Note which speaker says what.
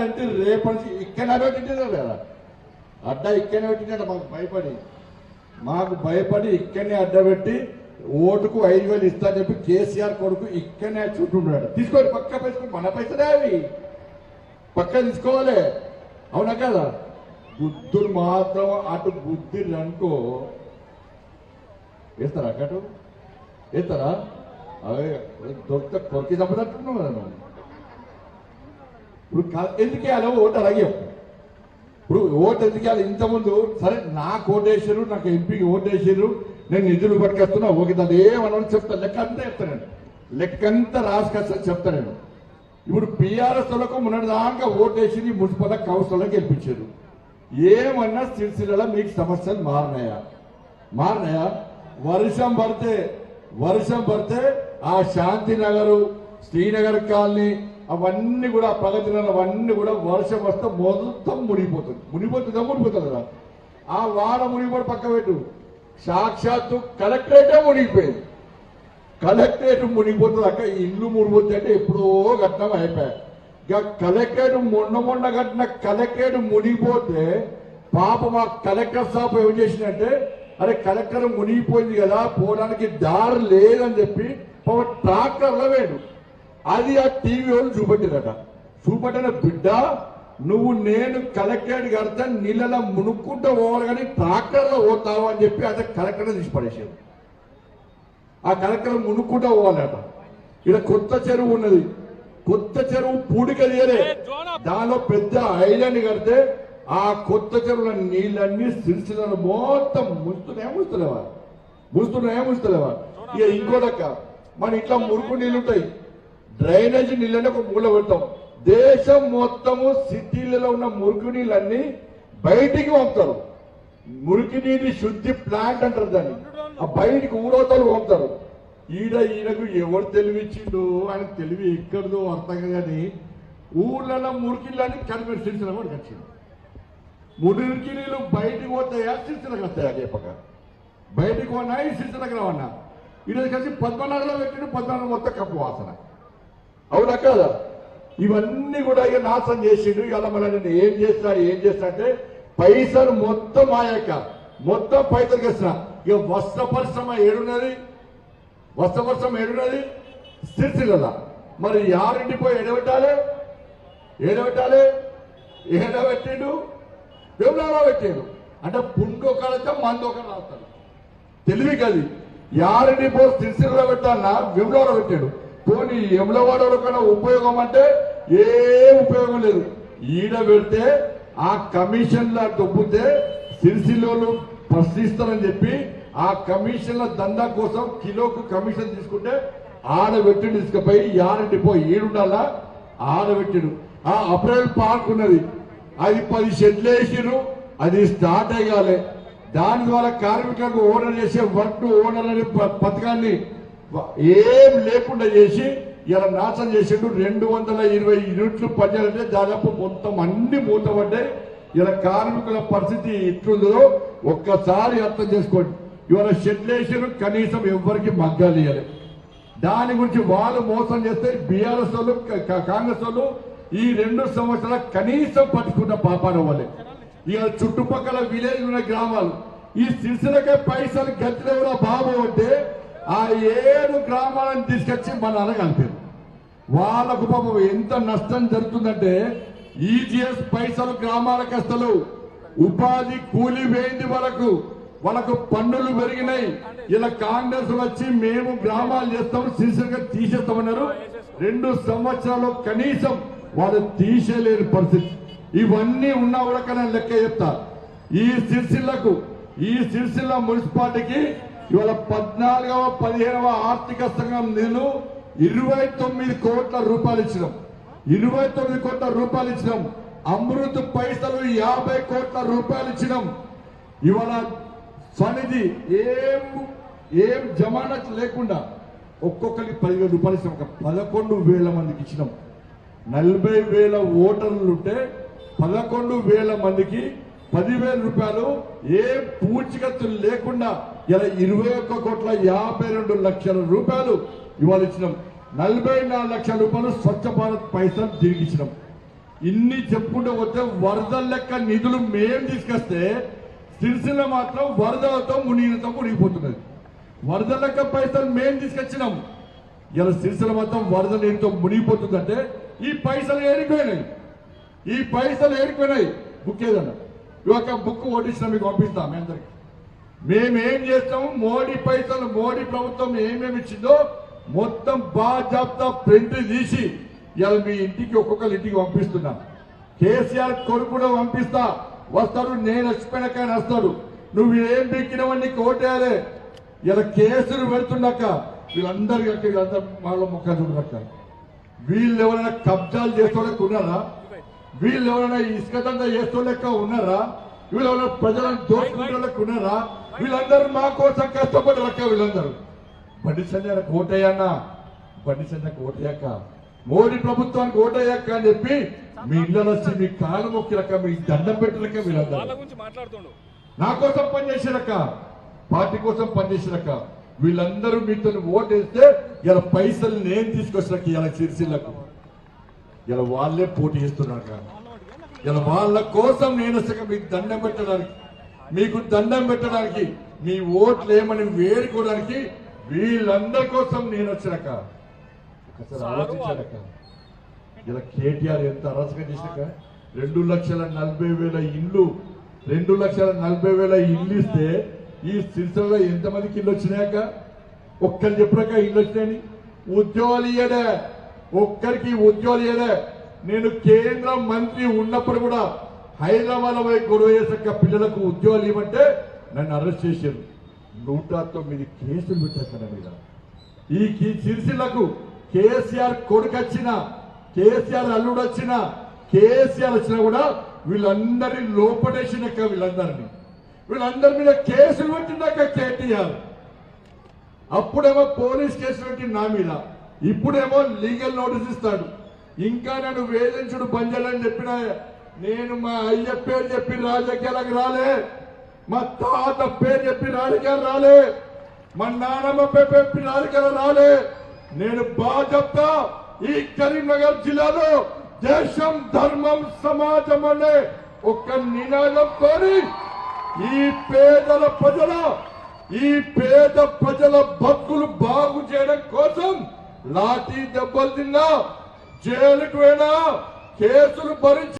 Speaker 1: అంటే రేపటి ఇక్కడ పెట్టింటారు కదా అడ్డ ఇక్కడనే పెట్టింట మాకు భయపడి ఇక్కడనే అడ్డబెట్టి ఓటుకు 5,000 ఇస్తా చెప్పి కేసీఆర్ కొడుకు ఇక్కడనే చుట్టూన్నాడు. తీసుకోండి పక్క పైసలు మన పైసలే అవి పక్క తీసుకోవాలి. అవునా కదా? బుద్ధులు మాత్రం అటు బుద్ధి అనుకో వేస్తారా అటు వేస్తారా? అదే దొరికితే కొరికి చంపదట్టున్నావు కదా నువ్వు. ఇప్పుడు ఎందుకే అలా ఓటు అలాగే ఇప్పుడు ఓటు ఎందుకేయాలి? ఇంతకుముందు సరే నాకు ఓటేసారు, నాకు ఎంపీకి ఓటేసారు, నేను నిధులు పట్టుకొస్తున్నా ఓకే అదేమన్నా చెప్తాను. లెక్క అంతా చెప్తాను, లెక్క అంతా రాసుకొస్తా చెప్తాను నేను. ఇప్పుడు PRS లకు మొన్నటిదాకా ఓటేసి మున్సిపల్ కౌన్సిలర్కి గెలిపించారు. ఏమన్నా సిరిసిల్లలో మీకు సమస్యలు మారినాయా? వర్షం పడితే ఆ శాంతినగరు, శ్రీనగర్ కాలనీ అవన్నీ కూడా ప్రగతి అవన్నీ కూడా వర్షం వస్తే మొత్తం మునిగిపోతుంది కదా. ఆ వాడ మునిగిపోయి పక్క పెట్టు, సాక్షాత్తు కలెక్టరేటే మునిగిపోయింది. కలెక్టరేట్ మునిగిపోతుంది అక్క, ఇల్లు మునిగిపోతుంది అంటే ఎప్పుడో ఘటన అయిపోయాయి. ఇక కలెక్టరేట్ మొన్న కట్టిన కలెక్టరేట్ మునిగిపోతే పాప మా కలెక్టర్ సాబ్ ఏం చేసిందంటే, అరే కలెక్టర్ మునిగిపోయింది కదా పోవడానికి దారి లేదని చెప్పి ట్రాక్టర్లో వేడు. అది ఆ టీవీ వాళ్ళు చూపెట్టిన బిడ్డ నువ్వు నేను కలెక్టరేట్ కడితే నీళ్ళలో మునుక్కుంటూ పోవాలి కానీ ట్రాక్టర్లో పోతావు అని చెప్పి అదే కలెక్టర్ తీసి పడేసాడు. ఆ కలెక్టర్ మునుక్కుంటూ పోవాలట. ఇక్కడ కొత్త చెరువు ఉన్నది, కొత్త చెరువు పూడిక తీయలే, దానిలో పెద్ద ఐలాండ్ కడితే ఆ కొత్త చెరువుల నీళ్ళన్నీ సిరిసిల్లను మొత్తం ముస్తులేవా. ఇక ఇంకోటక్క మన ఇంట్లో మురుకు నీళ్ళు ఉంటాయి, డ్రైనేజీ నీళ్ళని ఒక మూల పెడతాం. దేశం మొత్తము సిటీలలో ఉన్న మురికి నీళ్ళన్నీ బయటికి పంపుతారు. మురికి నీటి శుద్ధి ప్లాంట్ అంటారు దాన్ని. ఆ బయటికి ఊరవతలు పంపుతారు. ఈయనకు ఎవరు తెలివిచ్చిండు, ఆయన తెలివి ఎక్కడదో అర్థం కానీ ఊళ్ళలో మురికి నీళ్ళని కలిపి సిరిసిల్ల కూడా వచ్చింది. మురికి నీళ్ళు బయటికి పోతాయా సిరిసిల్లకు వస్తాయా? చెప్పక బయటికి ఉన్నాయి సిరిసిల్లకు రావన్నా. ఈరోజు కలిసి 14లో పెట్టిన 14 మొత్తం కప్పు వాసన. అవునా కదా? ఇవన్నీ కూడా ఇక నాశనం చేసిండు. ఇలా మళ్ళీ నేను ఏం చేస్తా అంటే పైసలు మొత్తం మొత్తం పైసలు వేసిన. ఇక వస్త్ర పరిశ్రమ ఏడున్నది సిరిసిల్ల. మరి యారింటి పోయి ఎడబెట్టాలి ఏడబెట్టిండు వేములవాడలో పెట్టాడు. అంటే పుండొకరైతే మందొకరు రాస్తాడు. తెలివి కది యారింటి పోయి సిరిసిల్ల పెట్టాలన్నా వేములవాడలో పెట్టాడు. పోనీ వేములవాడలో కన్నా ఉపయోగం అంటే ఏ ఉపయోగం లేదు. ఈడ పెడితే ఆ కమిషన్ల దొబ్బితే సిరిసిల్లోళ్ళు ప్రశ్నిస్తారని చెప్పి ఆ కమిషన్ల దందా కోసం కిలోకు కమిషన్ తీసుకుంటే ఆడబెట్టి తీసుకుపోయి యారంటి పోయి ఈడుండాలా ఆడబెట్టిడు. ఆ అప్రైల్ పార్క్ ఉన్నది, అది 10 షెడ్లు వేసిరు, అది స్టార్ట్ అయ్యాలి. దాని ద్వారా కార్మికులకు ఓనర్ చేసే వర్క్ ఓనర్ అనే పథకాన్ని ఏం లేకుండా చేసి ఇలా నాశనం చేసిండు. 220 యూనిట్లు పనిచేయాలంటే దాదాపు మొత్తం అన్ని మూతపడ్డాయి. ఇలా కార్మికుల పరిస్థితి ఎట్లుందో ఒక్కసారి అర్థం చేసుకోండి. ఇవాళ షెడ్లు వేసారు, కనీసం ఎవరికి మగ్గాలు ఇవ్వాలి. దాని గురించి వాళ్ళు మోసం చేస్తే BRS వాళ్ళు కాంగ్రెస్ వాళ్ళు ఈ 2 సంవత్సరాల కనీసం పట్టుకున్న పాపాన వాళ్ళే. ఇక చుట్టుపక్కల విలేజ్ ఉన్న గ్రామాలు ఈ సిరిసిల్లకే పైసలు గతిలేవురా బాబు అంటే ఆ 7 గ్రామాలను తీసుకొచ్చి మన అనగలిపారు. వాళ్ళకు పాపం ఎంత నష్టం జరుగుతుందంటే EGS పైసలు గ్రామాలకు వస్తలు, ఉపాధి కూలి వేయింది వాళ్ళకు పన్నులు పెరిగినాయి. ఇలా కాంగ్రెస్ వచ్చి మేము గ్రామాలు చేస్తాం సిరిసిల్లగా తీసేస్తామన్నారు. 2 సంవత్సరాలు కనీసం వాళ్ళు తీసేలేని పరిస్థితి. ఇవన్నీ ఉన్నా కూడా కానీ లెక్క చెప్తా. ఈ సిరిసిల్ల మున్సిపాలిటీకి ఇవాళ 14వ 15వ ఆర్థిక సంఘం నిధులు 29 కోట్ల రూపాయలు ఇచ్చినాం. 29 కోట్ల రూపాయలు ఇచ్చినాం. అమృత్ పైసలు 50 కోట్ల రూపాయలు ఇచ్చినాం. ఇవాళ స్వనిధి ఏం జమానత్ లేకుండా ఒక్కొక్కరికి 10,000 రూపాయలు ఇచ్చినాం. 11,000 మందికి ఇచ్చినాం. 40,000 ఓటర్లు ఉంటే 11,000 మందికి 10,000 రూపాయలు ఏ పూచికత్తులు లేకుండా ఇలా 21,52,00,000 రూపాయలు ఇవాళ ఇచ్చినాం. 44 లక్షల రూపాయలు స్వచ్ఛ భారత్ పైసలు తిరిగి ఇచ్చినాం. ఇన్ని చెప్పుకుంటూ పోతే వరదల లెక్క నిధులు మేం తీసుకొస్తే సిరిసిల్ల మాత్రం వరదలతో మునిగిపోతున్నది. వరదల లెక్క పైసలు మేం తీసుకొచ్చినాం. ఇలా సిరిసిల్ల మాత్రం వరద నీటితో మునిగిపోతుందంటే ఈ పైసలు ఏడిపోయినాయి. ఈ పైసలు ఏడిపోయినాయి. బుక్ ఏదన్నా ఇవాళ బుక్ ఓటించిన మీకు పంపిస్తాం. మీ అందరికి మేమేం చేస్తాము, మోడీ పైసలు మోడీ ప్రభుత్వం ఏమేమి ఇచ్చిందో మొత్తం బాజాబ్తా ప్రింట్ తీసి ఇలా మీ ఇంటికి ఒక్కొక్కరి ఇంటికి పంపిస్తున్నాం. కేసీఆర్ కొడుకు కూడా పంపిస్తా, వస్తాడు. నేను వచ్చిపోయినాక ఆయన వస్తాడు. నువ్వు ఏం బీక్కినవన్నీ కోటేయాలి. ఇలా కేసులు పెడుతున్నాక వీళ్ళందరూ వాళ్ళ ముఖాలు చూడక వీళ్ళు ఎవరైనా కబ్జాలు చేస్తోళ్ళకి ఉన్నారా? వీళ్ళు ఎవరైనా ఇసుక దందా చేస్తోళ్ళక ఉన్నారా? వీళ్ళు ఎవరైనా ప్రజలను దోచుకుంటోళ్ళకి ఉన్నారా? వీళ్ళందరూ మా కోసం కష్టపడి లెక్క. వీళ్ళందరూ బండి సంజయ్కి ఓటయ్యాన్న, బండి సంజయ్కి ఓటయ్యాక మోడీ ప్రభుత్వానికి ఓటయ్యాక అని చెప్పి మీ ఇళ్ళలో వచ్చి మీ కాలు మొక్కిలక, మీ దండం పెట్టలక వీళ్ళందరూ నా కోసం పనిచేసినక, పార్టీ కోసం పనిచేసినక వీళ్ళందరూ మీతో ఓటేస్తే ఇలా పైసలు నేను తీసుకొచ్చినాక ఇలా సిరిసిల్లకు ఇలా వాళ్ళే పోటీ చేస్తున్నారు. ఇలా వాళ్ళ కోసం నేను వచ్చాక మీకు దండం పెట్టడానికి, మీకు దండం పెట్టడానికి, మీ ఓట్లు ఏమని వేడుకోవడానికి వీళ్ళందరి కోసం నేను వచ్చినాక అసలు ఆలోచించాక ఇలా కేటీఆర్ ఎంత అరాచకం చేసినాక 2,40,000 ఇల్లు 2,40,000 ఇల్లు ఇస్తే ఈ సిరిసిల్లలో ఎంతమందికి ఇల్లు వచ్చినాక ఒక్కరు చెప్పాక ఇల్లు వచ్చినాయని ఉద్యోగాలు ఇయ్యడే, ఒక్కరికి ఉద్యోగాలు ఇయ్యడే. నేను కేంద్ర మంత్రి ఉన్నప్పుడు కూడా హైదరాబాద్ పోయి గొడవ చేసాక పిల్లలకు ఉద్యోగాలు ఇవ్వమంటే నన్ను అరెస్ట్ చేశారు. 109 కేసులు పెట్టారు నా మీద. ఈ సిరిసిల్లకు కేసీఆర్ కొడుకు వచ్చిన, కేసీఆర్ అల్లుడు వచ్చిన, కేసీఆర్ వచ్చినా కూడా వీళ్ళందరినీ లోపడేసినాక వీళ్ళందరి మీద కేసులు పెట్టినాక కేటీఆర్ అప్పుడేమో పోలీస్ కేసులు పెట్టి నా మీద, ఇప్పుడేమో లీగల్ నోటీస్ ఇస్తాడు. ఇంకా నన్ను వేధించుడు బంజాలని చెప్పిన నేను మా అయ్య పేరు చెప్పి రాజకీయాలకు రాలే, మా తాత పేరు చెప్పి రాజకీయాలు రాలే, మా నాన్నమ్మ పేరు చెప్పి రాజకీయాలు రాలే. నేను బాగా చెప్తా, ఈ కరీంనగర్ జిల్లాలో దేశం ధర్మం సమాజం అనే ఒక నినాదంతో ఈ పేద ప్రజల బతుకులు బాగు చేయడం కోసం లాఠీ దెబ్బలు తిన్నా, జైలుకు పోయినా, కేసులు భరించి